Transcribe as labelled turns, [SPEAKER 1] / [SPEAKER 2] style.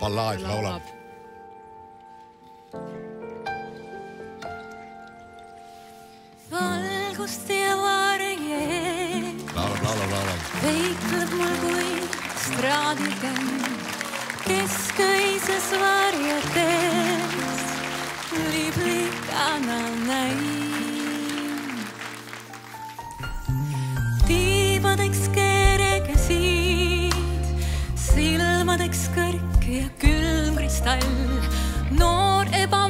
[SPEAKER 1] ballaad laulab.
[SPEAKER 2] Valgust ja varje
[SPEAKER 1] Laulab.
[SPEAKER 2] Veikleb mul kui straadigen Kesköises varjetes Liblikana näin Tiibadeks kerekesid Silmadeks kõrk ja külm kristall Noor eba